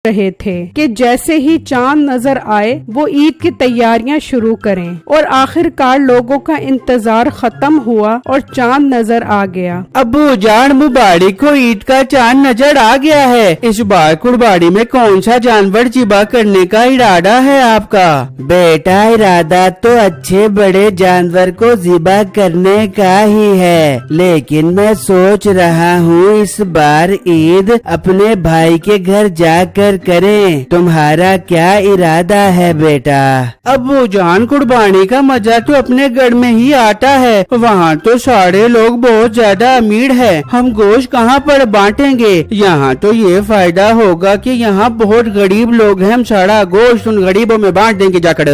रहे थे कि जैसे ही चांद नजर आए वो ईद की तैयारियां शुरू करें और आखिरकार लोगों का इंतजार खत्म हुआ और चांद नजर आ गया। अब्बू जान मुबारक को ईद का चांद नजर आ गया है। इस बार कुर्बानी में कौन सा जानवर ज़िबा करने का इरादा है आपका? बेटा इरादा तो अच्छे बड़े जानवर को ज़िबा करने का ही है, लेकिन मैं सोच रहा हूँ इस बार ईद अपने भाई के घर जाकर करें। तुम्हारा क्या इरादा है बेटा? अब्बू जान कुर्बानी का मजा तो अपने घर में ही आता है, वहाँ तो सारे लोग बहुत ज्यादा अमीर हैं। हम गोश्त कहाँ पर बांटेंगे? यहाँ तो ये फायदा होगा कि यहाँ बहुत गरीब लोग हैं, हम सारा गोश्त उन गरीबों में बांट देंगे जाकर।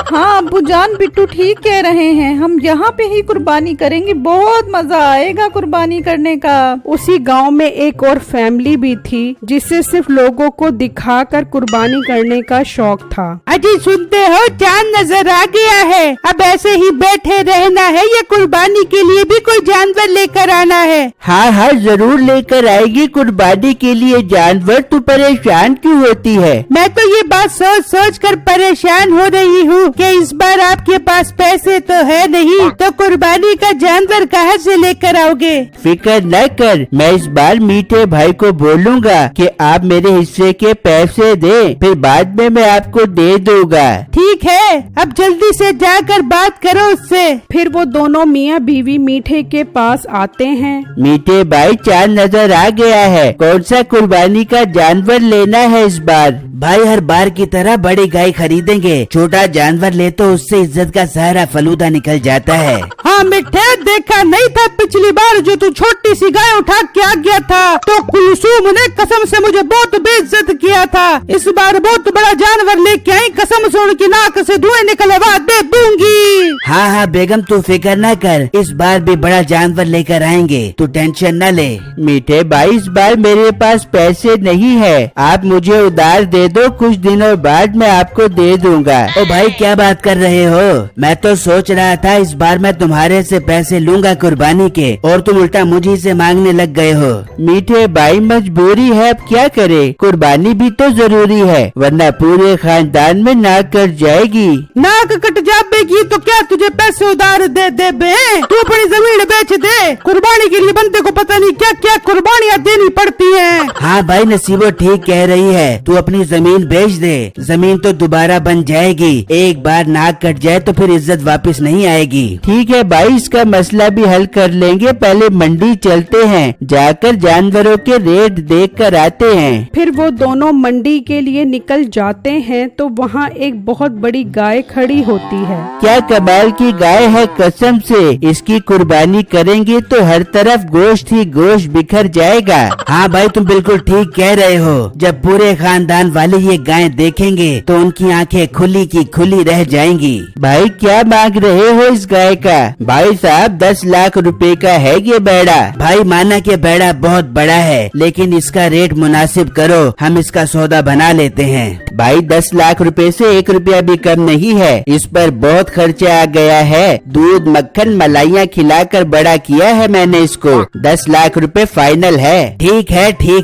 हाँ अब्बू जान बिट्टू ठीक कह रहे हैं, हम यहाँ पे ही कुर्बानी करेंगे, बहुत मजा आएगा कुर्बानी करने का। उसी गांव में एक और फैमिली भी थी जिसे सिर्फ लोगों को दिखाकर कुर्बानी करने का शौक था। अजी सुनते हो, चांद नजर आ गया है, अब ऐसे ही बैठे रहना है या कुर्बानी के लिए भी कोई जानवर लेकर आना है? हाँ हाँ जरूर लेकर आएगी कुर्बानी के लिए जानवर। तू परेशान क्यों होती है? मैं तो ये बात सोच सोच कर परेशान हो रही हूँ कि इस बार आपके पास पैसे तो है नहीं, तो कुर्बानी का जानवर कहाँ से लेकर आओगे? फिक्र न कर, मैं इस बार मीठे भाई को बोलूँगा कि आप मेरे हिस्से के पैसे दे, फिर बाद में मैं आपको दे दूंगा। ठीक है, अब जल्दी से जाकर बात करो उससे। फिर वो दोनों मियाँ बीवी मीठे के पास आते हैं। मीठे भाई चांद नजर आ गया है, कौन सा कुर्बानी का जानवर लेना है इस बार? भाई हर बार की तरह बड़ी गाय खरीदेंगे, छोटा जानवर ले तो उससे इज्जत का सारा फलूदा निकल जाता है। हाँ मीठे, देखा नहीं था पिछली बार जो तू छोटी सी गाय उठा के आ गया था, तो कुलसूम ने कसम से मुझे बहुत बेइज्जत किया था। इस बार बहुत बड़ा जानवर लेके आई, कसम से उनकी नाक से धुएं निकलवा दे दूंगी। हाँ हाँ बेगम तू फिक्र न कर, इस बार भी बड़ा जानवर लेकर आएंगे, तू टेंशन न ले। मीठे भाई इस बार मेरे पास पैसे नहीं है, आप मुझे उधार दे दो, कुछ दिनों बाद मैं आपको दे दूंगा। ओ भाई क्या बात कर रहे हो? मैं तो सोच रहा था इस बार मैं तुम्हारे से पैसे लूंगा कुर्बानी के, और तुम उल्टा मुझे से मांगने लग गए हो। मीठे भाई मजबूरी है, अब क्या करे, कुर्बानी भी तो जरूरी है, वरना पूरे खानदान में नाक कट जाएगी। नाक कट जाएगी तो क्या तुझे पैसे उधार दे दे बे? तू अपनी जमीन बेच दे, कुर्बानी के लिए बंदे को पता नहीं क्या क्या कुर्बानियाँ देनी पड़ती हैं। हाँ भाई नसीबो ठीक कह रही है, तू अपनी जमीन बेच दे, जमीन तो दोबारा बन जाएगी, एक बार नाक कट जाए तो फिर इज्जत वापस नहीं आएगी। ठीक है भाई, इसका मसला भी हल कर लेंगे, पहले मंडी चलते हैं, जाकर जानवरों के रेट देख कर आते हैं। फिर वो दोनों मंडी के लिए निकल जाते हैं तो वहाँ एक बहुत बड़ी गाय खड़ी होती है। क्या कमाल की गाय है, कसम से इसकी कुर्बानी करेंगे तो हर तरफ गोश्त ही गोश्त बिखर जाएगा। हाँ भाई तुम बिल्कुल ठीक कह रहे हो, जब पूरे खानदान वाले ये गाय देखेंगे तो उनकी आंखें खुली की खुली रह जाएंगी। भाई क्या मांग रहे हो इस गाय का? भाई साहब 10 लाख रुपए का है ये बेड़ा। भाई माना कि बेड़ा बहुत बड़ा है, लेकिन इसका रेट मुनासिब करो, हम इसका सौदा बना लेते हैं। भाई 10 लाख रुपए से 1 रुपया भी कम नहीं है, इस पर बहुत खर्चा आ गया है, दूध मक्खन मलाइयाँ खिलाकर बड़ा किया है मैंने इसको। 10 लाख रुपए फाइनल है। ठीक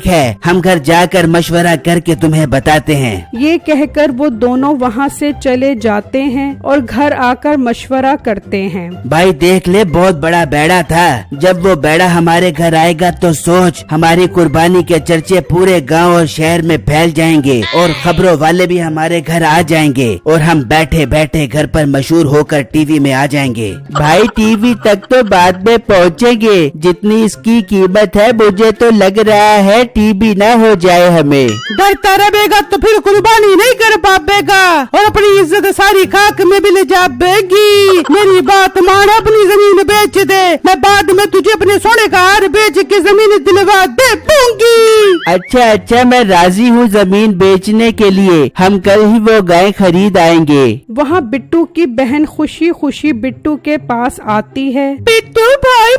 है, हम घर जाकर मशवरा करके तुम्हें बताते हैं। ये कहकर वो दोनों वहाँ से चले जाते हैं और घर आकर मशवरा करते हैं। भाई देख ले, बहुत बड़ा बेड़ा था, जब वो बेड़ा हमारे घर आएगा तो सोच, हमारी कुर्बानी के चर्चे पूरे गांव और शहर में फैल जाएंगे और खबरों वाले भी हमारे घर आ जाएंगे और हम बैठे बैठे घर पर मशहूर होकर टीवी में आ जाएंगे। भाई टीवी तक तो बाद में पहुँचेंगे, जितनी इसकी कीमत है मुझे तो लग रहा है टीवी न हो जाए हमें। डरता रहेगा तो फिर कुर्बानी नहीं कर पाएगा और अपनी इज्जत सारी खाक में भी ले जाएगी। मेरी बात मान, अपनी जमीन बेच दे, मैं बाद में तुझे अपने सोने का हार बेच के जमीन दिलवा दे दूंगी। अच्छा मैं राजी हूँ जमीन बेचने के लिए, हम कल ही वो गाय खरीद आएंगे। वहाँ बिट्टू की बहन खुशी खुशी बिट्टू के पास आती है। बिट्टू भाई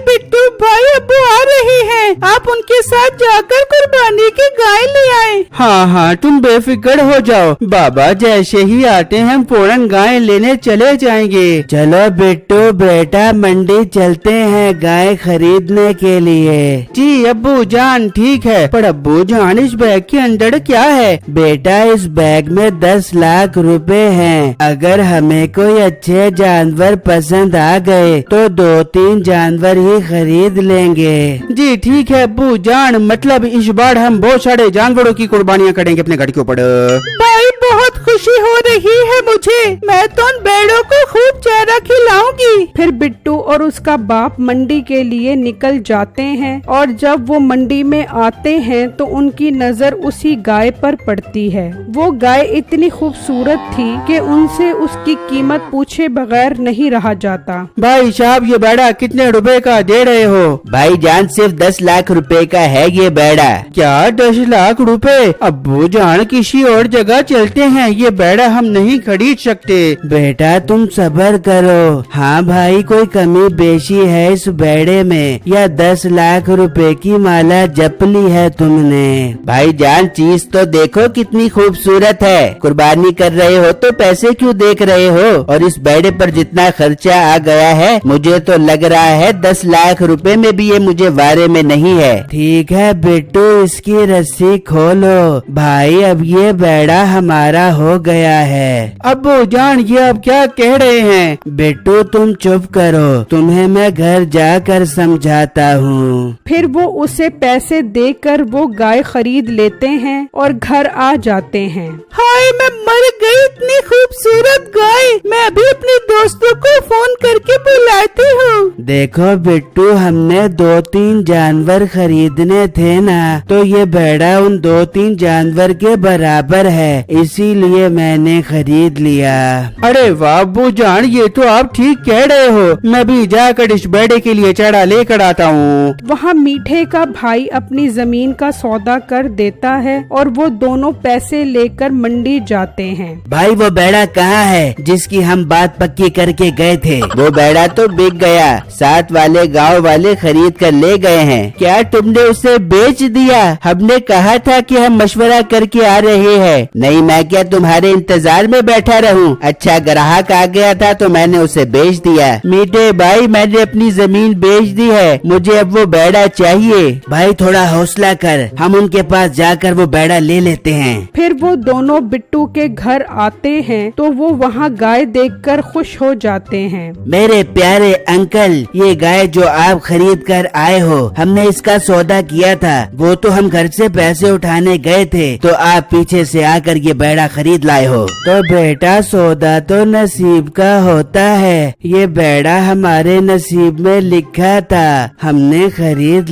अब्बू आ रही है, आप उनके साथ जाकर कुर्बानी की गाय ले आए। हाँ तुम बेफिक्र हो जाओ, बाबा जैसे ही आते हैं हम फौरन गाय लेने चले जाएंगे। चलो बिट्टू बेटा मंडी चलते हैं गाय खरीदने के लिए। जी अब्बू जान ठीक है, पर अब्बू जान इस बैग के अंदर क्या है? बेटा इस बैग में 10 लाख रुपए हैं। अगर हमें कोई अच्छे जानवर पसंद आ गए तो 2-3 जानवर ही खरीद लेंगे। जी ठीक है अब्बू जान, मतलब इस बार हम बहुत सारे जानवरों की कुर्बानियाँ करेंगे अपने घर के ऊपर। भाई बहुत खुशी हो रही है मुझे, मैं तो उन भेड़ों को खूब चारा खिलाऊंगी। फिर बिट्टू और उसका बाप मंडी के लिए निकल जाते हैं और जब वो मंडी में आते हैं तो उनकी नजर उसी गाय पर पड़ती है। वो गाय इतनी खूबसूरत थी कि उनसे उसकी कीमत पूछे बगैर नहीं रहा जाता। भाई साहब ये बेड़ा कितने रुपए का दे रहे हो? भाई जान सिर्फ 10 लाख रुपए का है ये बेड़ा। क्या 10 लाख रुपए? अब्बू जान किसी और जगह चलते हैं, ये बेड़ा हम नहीं खरीद सकते। बेटा तुम सब्र करो। हाँ भाई कोई कमी बेशी है इस बेड़े में या 10 लाख रुपए की माला जप ली है तुमने? भाई जान चीज तो देखो कितनी खूबसूरत है। कुर्बानी कर रहे हो तो पैसे क्यों देख रहे हो? और इस बेड़े पर जितना खर्चा आ गया है मुझे तो लग रहा है 10 लाख रुपए में भी ये मुझे वारे में नहीं है। ठीक है बेटू इसकी रस्सी खोलो। भाई अब ये बेड़ा हमारा हो गया है। अब्बू जान ये अब क्या कह रहे हैं? बेटू तुम चुप करो, तुम्हें मैं घर जाकर समझाता हूँ। फिर वो उसे पैसे देकर वो गाय खरीद लेते हैं और घर आ जाते हैं। हाय मैं मर गई, इतनी खूबसूरत गाय। मैं अभी अपने दोस्तों को फोन करके बुलाती हूँ। देखो बिट्टू हमने 2-3 जानवर खरीदने थे ना, तो ये बेड़ा उन 2-3 जानवर के बराबर है, इसीलिए मैंने खरीद लिया। अरे वाह अब्बू जान ये तो आप ठीक कह रहे हो। मैं भी जाकर इस बेड़े के लिए चारा लेकर आता हूँ। वहाँ मीठे का भाई अपनी जमीन का सौदा कर देता है और वो दोनों पैसे लेकर मंडी जाते हैं। भाई वो बेड़ा कहाँ है जिसकी हम बात पक्की करके गए थे? वो बेड़ा तो बिक गया, साथ वाले गांव वाले खरीद कर ले गए हैं। क्या तुमने उसे बेच दिया? हमने कहा था कि हम मशवरा करके आ रहे हैं। नहीं मैं क्या तुम्हारे इंतजार में बैठा रहूं? अच्छा ग्राहक आ गया था तो मैंने उसे बेच दिया। मीठे भाई मैंने अपनी जमीन बेच दी है, मुझे अब वो बेड़ा चाहिए। भाई थोड़ा हौसला कर, हम उनके पास जाकर वो बेड़ा ले लेते हैं। फिर वो दोनों बिट्टू के घर आते हैं तो वो वहाँ गाय देखकर खुश हो जाते हैं। मेरे प्यारे अंकल ये गाय जो आप खरीद कर आए हो, हमने इसका सौदा किया था। वो तो हम घर से पैसे उठाने गए थे तो आप पीछे से आकर ये बेड़ा खरीद लाए हो। तो बेटा सौदा तो नसीब का होता है, ये बेड़ा हमारे नसीब में लिखा था, हमने खरीद